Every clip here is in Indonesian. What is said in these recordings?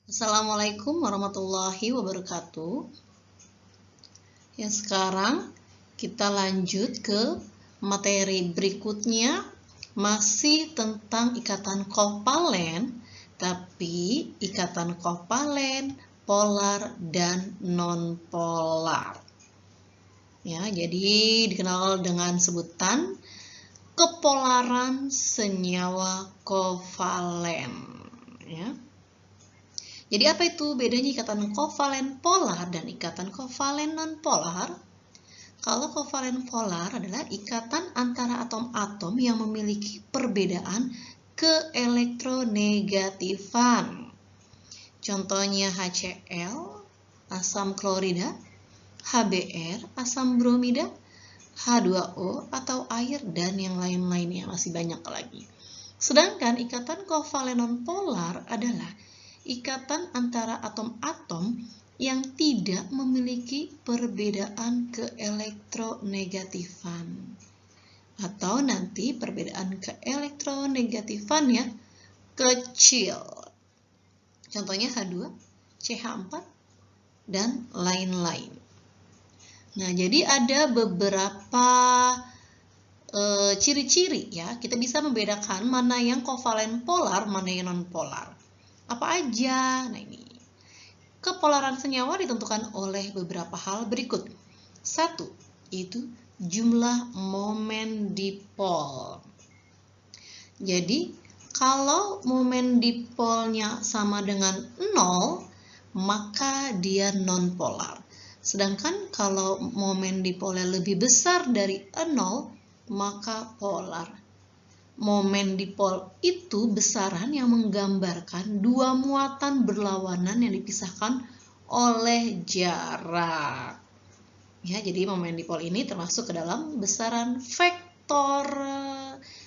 Assalamualaikum warahmatullahi wabarakatuh. Ya, sekarang kita lanjut ke materi berikutnya, masih tentang ikatan kovalen, tapi ikatan kovalen, polar, dan non-polar. Ya, jadi dikenal dengan sebutan kepolaran senyawa kovalen. Ya. Jadi apa itu bedanya ikatan kovalen polar dan ikatan kovalen non-polar? Kalau kovalen polar adalah ikatan antara atom-atom yang memiliki perbedaan keelektronegatifan. Contohnya HCl, asam klorida, HBr, asam bromida, H2O atau air, dan yang lain-lainnya, masih banyak lagi. Sedangkan ikatan kovalen non-polar adalah ikatan antara atom-atom yang tidak memiliki perbedaan keelektronegatifan. Atau nanti perbedaan keelektronegatifan kecil. Contohnya H2, CH4, dan lain-lain. Nah, jadi ada beberapa ciri-ciri ya. Kita bisa membedakan mana yang kovalen polar, mana yang non-polar. Apa aja? Nah, ini. Kepolaran senyawa ditentukan oleh beberapa hal berikut. 1. Yaitu jumlah momen dipol. Jadi, kalau momen dipolnya sama dengan 0, maka dia non-polar. Sedangkan kalau momen dipolnya lebih besar dari 0, maka polar. Momen dipol itu besaran yang menggambarkan dua muatan berlawanan yang dipisahkan oleh jarak. Ya, jadi momen dipol ini termasuk ke dalam besaran vektor.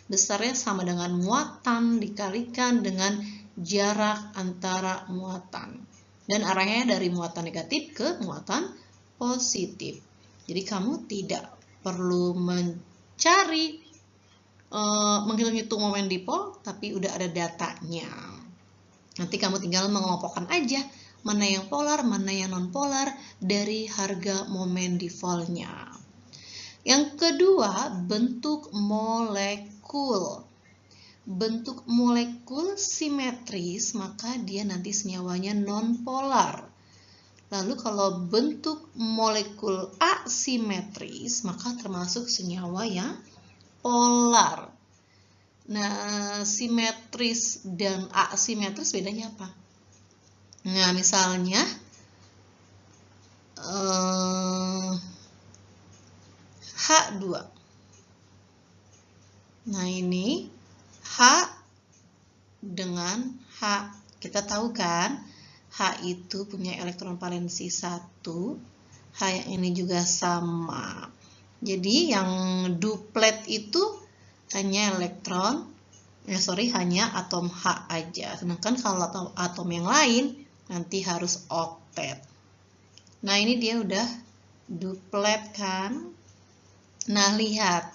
Besarnya sama dengan muatan dikalikan dengan jarak antara muatan. Dan arahnya dari muatan negatif ke muatan positif. Jadi kamu tidak perlu mencari menghitung momen dipol, tapi udah ada datanya. Nanti kamu tinggal mengelompokkan aja mana yang polar, mana yang non-polar dari harga momen dipolnya. Yang kedua, bentuk molekul. Bentuk molekul simetris, maka dia nanti senyawanya non-polar. Lalu kalau bentuk molekul asimetris, maka termasuk senyawa yang polar. Nah, simetris dan asimetris bedanya apa? Nah, misalnya H2. Nah, ini H dengan H. Kita tahu kan, H itu punya elektron valensi 1. H yang ini juga sama. Jadi yang duplet itu hanya hanya atom H aja. Sedangkan kalau atom yang lain nanti harus oktet. Nah, ini dia udah duplet kan. Nah, lihat.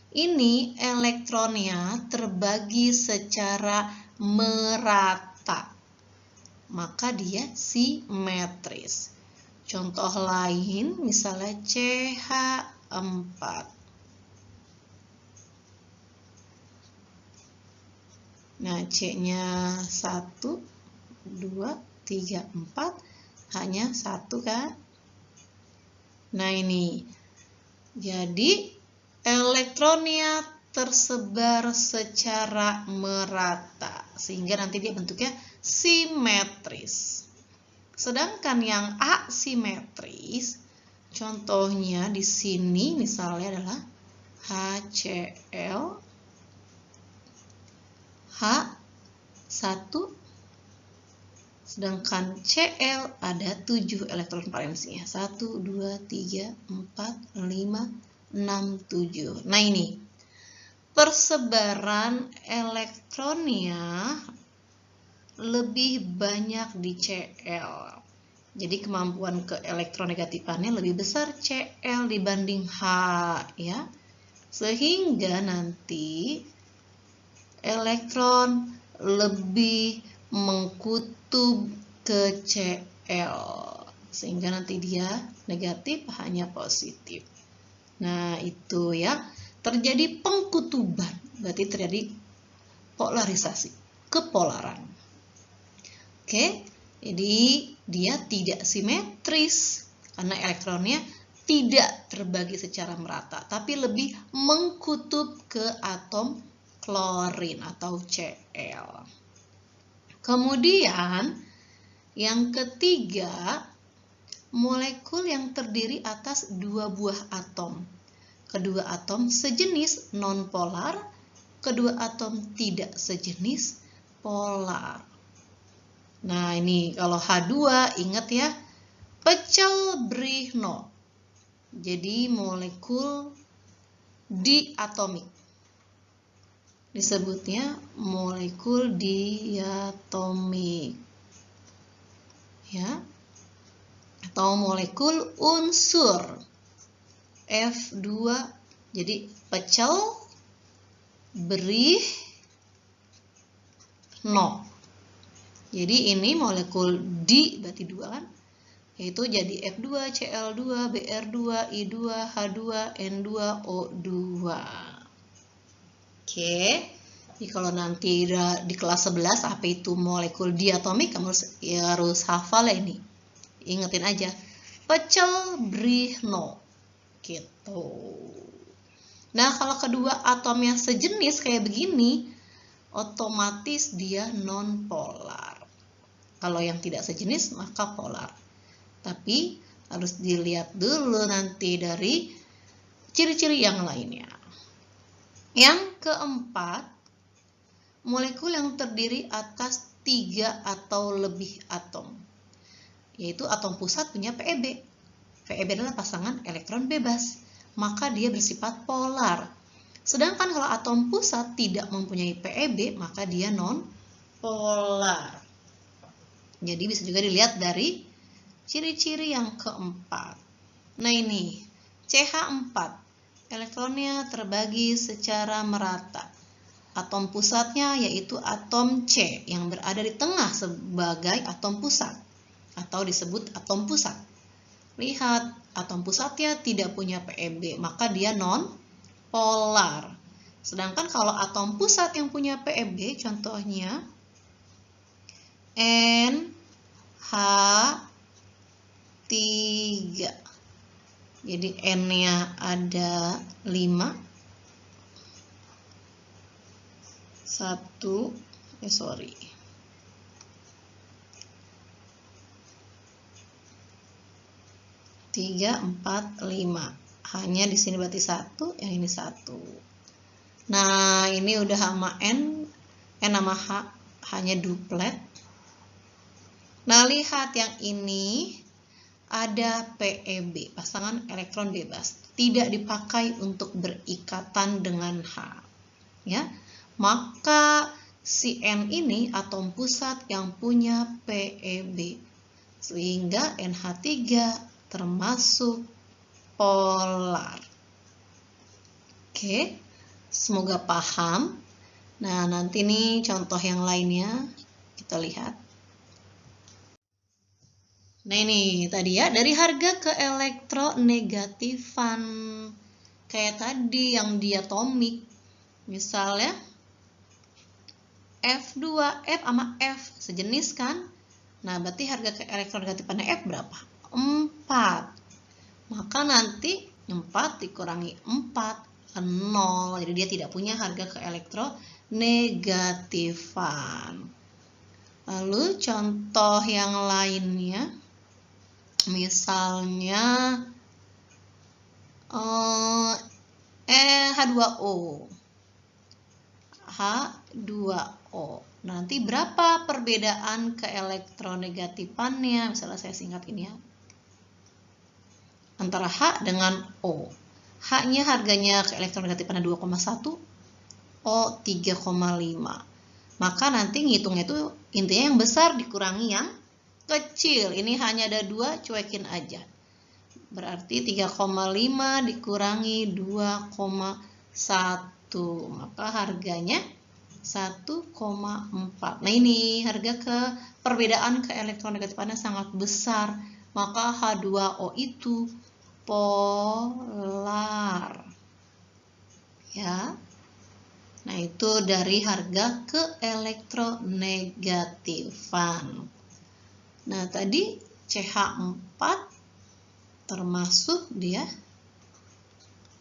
Ini elektronnya terbagi secara merata. Maka dia simetris. Contoh lain misalnya CH4. Nah, C-nya 1, 2, 3, 4, hanya 1 kan? Nah, ini. Jadi, elektronnya tersebar secara merata. Sehingga nanti dia bentuknya simetris. Sedangkan yang asimetris, contohnya di sini misalnya adalah HCl, H1, sedangkan Cl ada 7 elektron valensinya. 1, 2, 3, 4, 5, 6, 7. Nah, ini persebaran elektronnya lebih banyak di Cl. Jadi kemampuan keelektronegatifannya lebih besar Cl dibanding H ya. Sehingga nanti elektron lebih mengkutub ke Cl. Sehingga nanti dia negatif, H-nya positif. Nah, itu ya. Terjadi pengkutuban. Berarti terjadi polarisasi, kepolaran. Oke, jadi dia tidak simetris karena elektronnya tidak terbagi secara merata, tapi lebih mengkutub ke atom klorin atau Cl. Kemudian yang ketiga, molekul yang terdiri atas dua buah atom. Kedua atom sejenis nonpolar, kedua atom tidak sejenis polar. Nah, ini kalau H2 ingat ya, pecel Brihno. Jadi molekul diatomik. Disebutnya molekul diatomik. Ya. Atau molekul unsur F2. Jadi pecel Brihno. Jadi ini molekul di berarti 2 kan? Yaitu jadi F2, Cl2, Br2, I2, H2, N2, O2. Oke. Jadi kalau nanti di kelas 11 apa itu molekul diatomik, kamu harus hafal ya ini. Ingetin aja. Pecel Brihno. Gitu. Nah, kalau kedua atomnya sejenis kayak begini, otomatis dia non-polar. Kalau yang tidak sejenis, maka polar. Tapi harus dilihat dulu nanti dari ciri-ciri yang lainnya. Yang keempat, molekul yang terdiri atas 3 atau lebih atom. Yaitu atom pusat punya PeB. PeB adalah pasangan elektron bebas. Maka dia bersifat polar. Sedangkan kalau atom pusat tidak mempunyai PeB, maka dia non-polar. Jadi bisa juga dilihat dari ciri-ciri yang keempat. Nah ini, CH4. Elektronnya terbagi secara merata. Atom pusatnya yaitu atom C yang berada di tengah sebagai atom pusat. Atau disebut atom pusat. Lihat, atom pusatnya tidak punya PeB, maka dia non-polar. Sedangkan kalau atom pusat yang punya PeB, contohnya NH3. Jadi N-nya ada 5. 3, 4, 5. Hanya di sini berarti 1, yang ini 1. Nah, ini udah sama N sama H, hanya duplet. Nah, lihat yang ini ada PeB, pasangan elektron bebas, tidak dipakai untuk berikatan dengan H. Ya. Maka si N ini atom pusat yang punya PeB. Sehingga NH3 termasuk polar. Oke, semoga paham. Nah, nanti nih contoh yang lainnya kita lihat. Nah, ini tadi ya, dari harga ke elektronegatifan. Kayak tadi yang diatomik. Misalnya F2, F sama F sejenis kan? Nah, berarti harga ke elektronegatifannya F berapa? 4. Maka nanti 4 dikurangi 4, 0. Jadi dia tidak punya harga ke elektronegatifan. Lalu contoh yang lainnya, misalnya H2O. H2O. Nanti berapa perbedaan ke elektronegatifannya? Misalnya saya singkat ini ya. Antara H dengan O. H-nya harganya ke elektronegatifannya 2,1, O 3,5. Maka nanti ngitungnya itu intinya yang besar dikurangi yang kecil. Ini hanya ada 2, cuekin aja. Berarti 3,5 dikurangi 2,1. Maka harganya 1,4. Nah, ini perbedaan ke elektronegatifnya sangat besar, maka H2O itu polar. Ya. Nah, itu dari harga ke elektronegatifan. Nah, tadi CH4 termasuk dia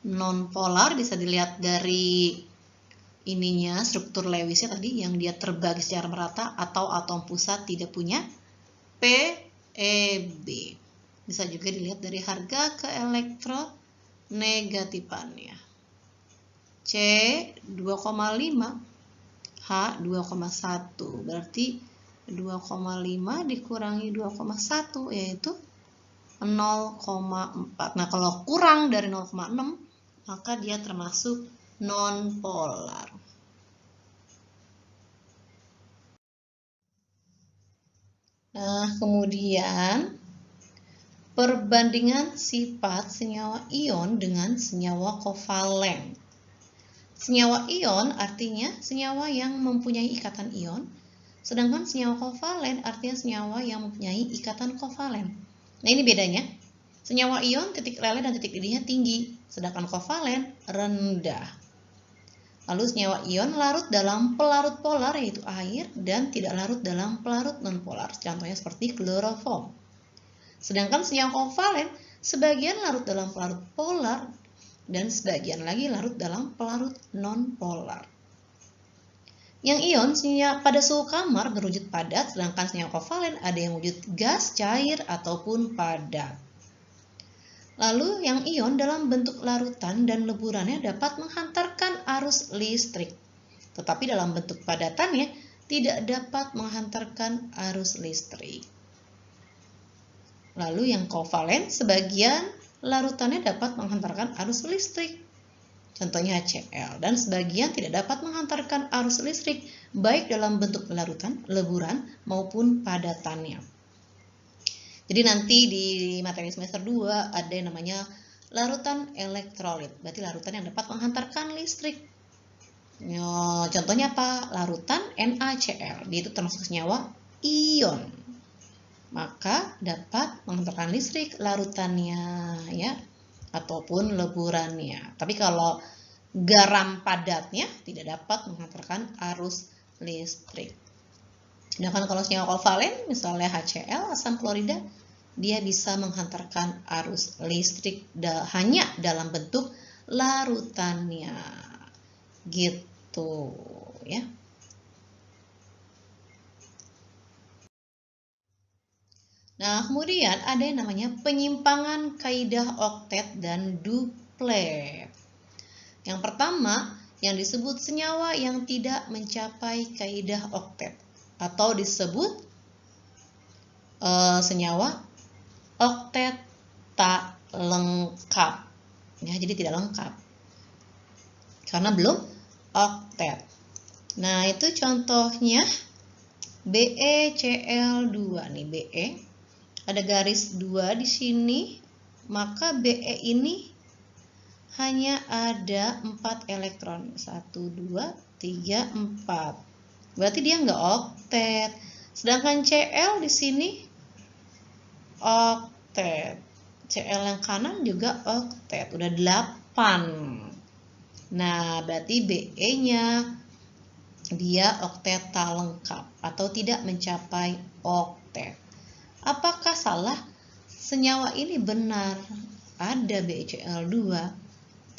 non-polar, bisa dilihat dari ininya, struktur Lewisnya tadi yang dia terbagi secara merata atau atom pusat tidak punya PeB. Bisa juga dilihat dari harga ke elektronegatifannya. C 2,5, H 2,1. Berarti 2,5 dikurangi 2,1 yaitu 0,4. Nah, kalau kurang dari 0,6 maka dia termasuk non-polar. Nah, kemudian perbandingan sifat senyawa ion dengan senyawa kovalen. Senyawa ion artinya senyawa yang mempunyai ikatan ion, sedangkan senyawa kovalen artinya senyawa yang mempunyai ikatan kovalen. Nah, ini bedanya. Senyawa ion titik lele dan titik didihnya tinggi, sedangkan kovalen rendah. Lalu senyawa ion larut dalam pelarut polar yaitu air dan tidak larut dalam pelarut nonpolar. Contohnya seperti kloroform. Sedangkan senyawa kovalen sebagian larut dalam pelarut polar dan sebagian lagi larut dalam pelarut nonpolar. Yang ion pada suhu kamar berwujud padat, sedangkan senyawa kovalen ada yang wujud gas, cair, ataupun padat. Lalu yang ion dalam bentuk larutan dan leburannya dapat menghantarkan arus listrik. Tetapi dalam bentuk padatannya tidak dapat menghantarkan arus listrik. Lalu yang kovalen sebagian larutannya dapat menghantarkan arus listrik. Contohnya HCl. Dan sebagian tidak dapat menghantarkan arus listrik baik dalam bentuk larutan, leburan maupun padatannya. Jadi nanti di materi semester 2 ada yang namanya larutan elektrolit. Berarti larutan yang dapat menghantarkan listrik. Contohnya apa? Larutan NaCl. Dia itu termasuk senyawa ion. Maka dapat menghantarkan listrik larutannya ya, ataupun leburannya. Tapi kalau garam padatnya tidak dapat menghantarkan arus listrik. Sedangkan kalau senyawa kovalen, misalnya HCl, asam klorida, dia bisa menghantarkan arus listrik hanya dalam bentuk larutannya. Gitu ya. Nah, kemudian ada yang namanya penyimpangan kaidah oktet dan duplet. Yang pertama, yang disebut senyawa yang tidak mencapai kaidah oktet atau disebut senyawa oktet tak lengkap. Ya, jadi tidak lengkap karena belum oktet. Nah, itu contohnya BeCl2 nih, Be. Ada garis 2 di sini, maka Be ini hanya ada 4 elektron. 1, 2, 3, 4. Berarti dia nggak oktet. Sedangkan Cl di sini oktet. Cl yang kanan juga oktet. Udah 8. Nah, berarti Be-nya dia oktet tak lengkap atau tidak mencapai oktet. Apakah salah? Senyawa ini benar. Ada BeCl2,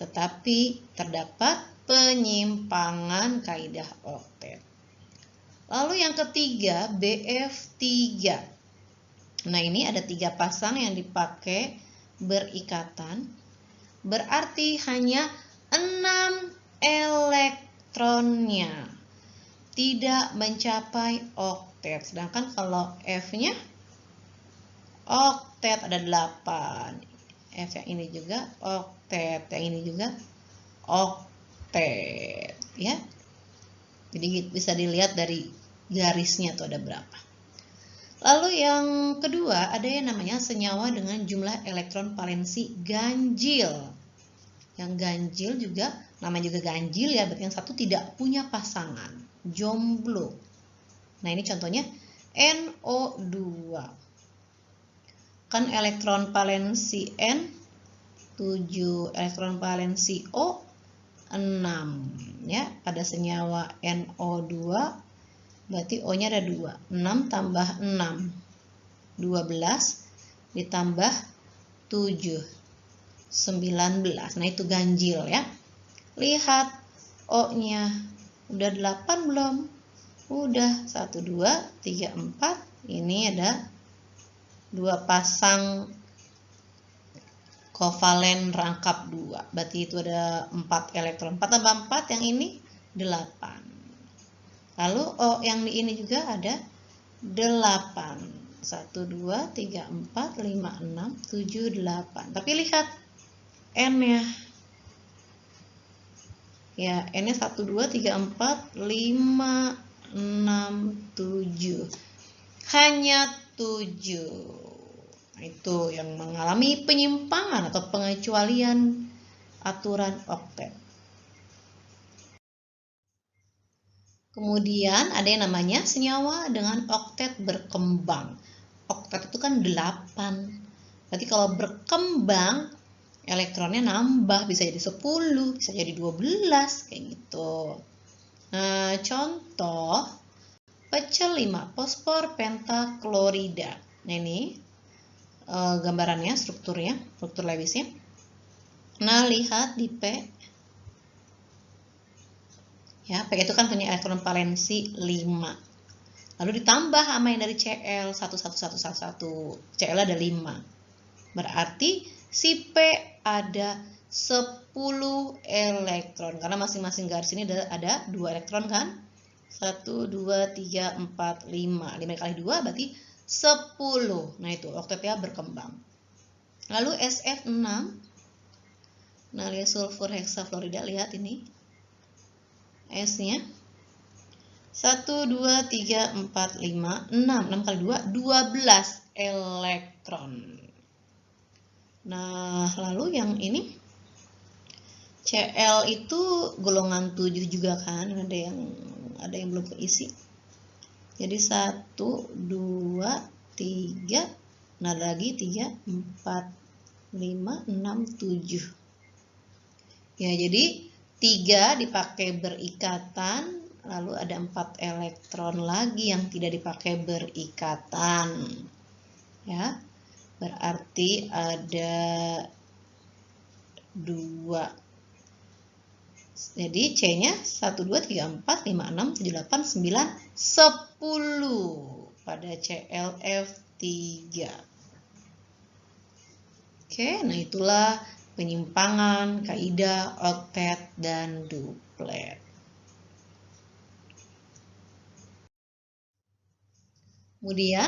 tetapi terdapat penyimpangan kaidah oktet. Lalu yang ketiga, Bf3. Nah, ini ada 3 pasang yang dipakai berikatan. Berarti hanya 6 elektronnya tidak mencapai oktet. Sedangkan kalau F-nya oktet ada 8. F yang ini juga oktet, yang ini juga oktet, ya. Jadi bisa dilihat dari garisnya tuh ada berapa. Lalu yang kedua ada yang namanya senyawa dengan jumlah elektron valensi ganjil. Yang ganjil juga namanya juga ganjil ya, berarti yang satu tidak punya pasangan. jomblo. Nah, ini contohnya NO2. Kan elektron valensi N 7, elektron valensi O 6 ya. Pada senyawa NO2 berarti O-nya ada 2. 6 tambah 6 12 ditambah 7 19. Nah, itu ganjil ya. Lihat O-nya udah 8 belum? Udah. 1 2 3 4. Ini ada 2 pasang kovalen rangkap 2. Berarti itu ada 4 elektron. 4 tambah 4 yang ini 8. Lalu O yang di ini juga ada 8. 1 2 3 4 5 6 7 8. Tapi lihat N-nya. Ya, N-nya 1 2 3 4 5 6 7. Hanya 7. Nah, itu yang mengalami penyimpangan atau pengecualian aturan oktet. Kemudian ada yang namanya senyawa dengan oktet berkembang. Oktet itu kan 8. Berarti kalau berkembang elektronnya nambah, bisa jadi 10, bisa jadi 12 kayak gitu. Nah, contoh Pc5 fosfor pentaklorida. Nah, ini gambarannya, struktur Lewisnya. Nah, lihat di P. Ya, P itu kan punya elektron valensi 5. Lalu ditambah sama yang dari Cl 11111. Cl ada 5. Berarti si P ada 10 elektron. Karena masing-masing garis ini ada 2 elektron kan? 1, 2, 3, 4, 5. 5 kali 2 berarti 10. Nah, itu oktetnya berkembang. Lalu SF6. Nah, lihat sulfur heksafluorida, lihat ini. S-nya 1, 2, 3, 4, 5, 6. 6 kali 2, 12 elektron. Nah, lalu yang ini Cl itu golongan 7 juga kan, ada yang belum keisi. Jadi 1, 2, 3, nah lagi 3, 4, 5, 6, 7. Ya, jadi 3 dipakai berikatan, lalu ada 4 elektron lagi yang tidak dipakai berikatan. Ya, berarti ada 2. Jadi C-nya 1, 2, 3, 4, 5, 6, 7, 8, 9, 10 pada ClF3. Oke, nah itulah penyimpangan kaidah oktet dan duplet. Kemudian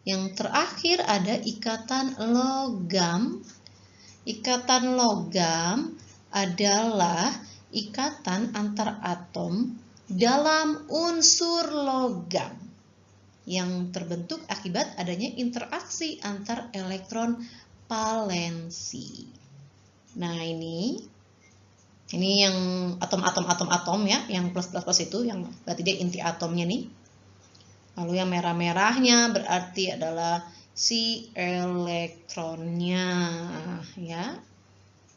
yang terakhir ada ikatan logam. Ikatan logam adalah ikatan antar atom dalam unsur logam yang terbentuk akibat adanya interaksi antar elektron valensi. Nah, ini yang atom ya, yang plus itu yang berarti dia inti atomnya nih. Lalu yang merah-merahnya berarti adalah si elektronnya ya.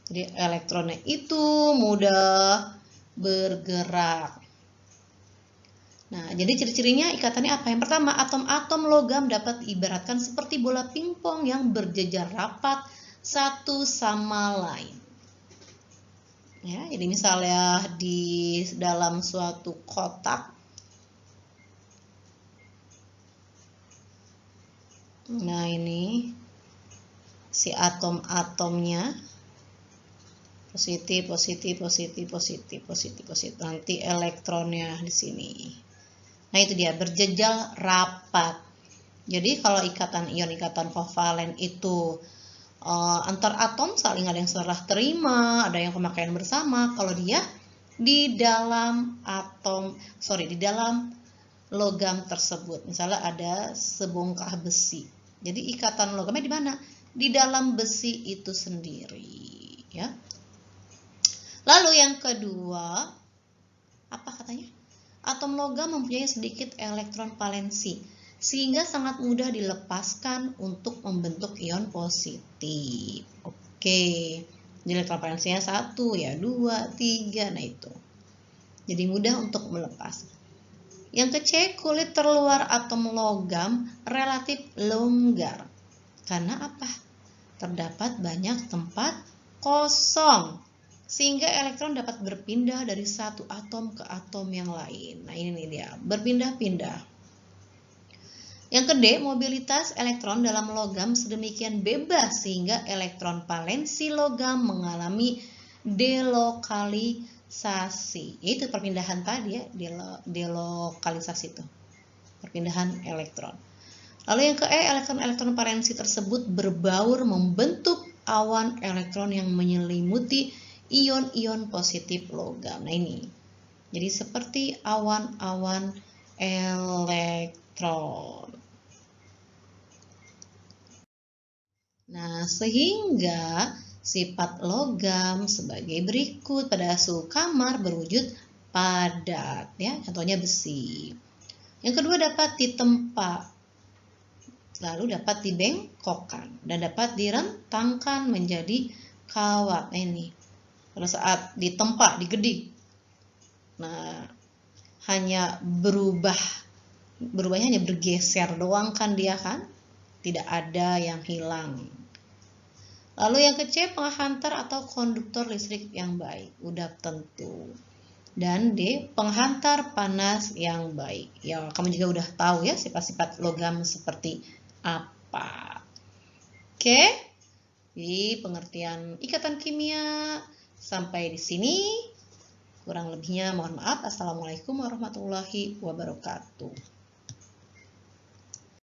Jadi elektronnya itu mudah bergerak. Nah, jadi ciri-cirinya ikatannya apa? Yang pertama, atom-atom logam dapat diibaratkan seperti bola pingpong yang berjejer rapat satu sama lain. Ya, jadi misalnya di dalam suatu kotak. Nah, ini si atom-atomnya positif. Nanti elektronnya di sini. Nah, itu dia berjejer rapat. Jadi kalau ikatan ion, ikatan kovalen itu antar atom saling ada yang serah terima, ada yang pemakaian bersama. Kalau dia di dalam di dalam logam tersebut, misalnya ada sebongkah besi. Jadi ikatan logamnya di mana? Di dalam besi itu sendiri, ya. Lalu yang kedua, apa katanya? atom logam mempunyai sedikit elektron valensi, sehingga sangat mudah dilepaskan untuk membentuk ion positif. Oke, jadi elektron valensinya 1, ya 2, 3, nah itu. Jadi mudah untuk melepas. Yang ke C, kulit terluar atom logam relatif longgar. Karena apa? Terdapat banyak tempat kosong, sehingga elektron dapat berpindah dari satu atom ke atom yang lain. Nah ini nih dia, berpindah-pindah. Yang ke D, mobilitas elektron dalam logam sedemikian bebas sehingga elektron valensi logam mengalami delokalisasi. Itu perpindahan tadi ya, delokalisasi itu. Perpindahan elektron. Lalu yang ke E, elektron-elektron valensi tersebut berbaur membentuk awan elektron yang menyelimuti ion-ion positif logam. Nah ini, jadi seperti awan-awan elektron. Nah, sehingga sifat logam sebagai berikut. Pada suhu kamar berwujud padat, ya, contohnya besi. Yang kedua, dapat ditempa, lalu dapat dibengkokkan dan dapat direntangkan menjadi kawat. Nah, ini pada saat ditempa, digedik. Nah, hanya berubahnya hanya bergeser doang kan dia kan, tidak ada yang hilang. Lalu yang ke C, penghantar atau konduktor listrik yang baik, udah tentu. Dan D, penghantar panas yang baik. Ya, kamu juga udah tahu ya sifat-sifat logam seperti apa. Oke, di pengertian ikatan kimia sampai di sini. Kurang lebihnya mohon maaf. Assalamualaikum warahmatullahi wabarakatuh.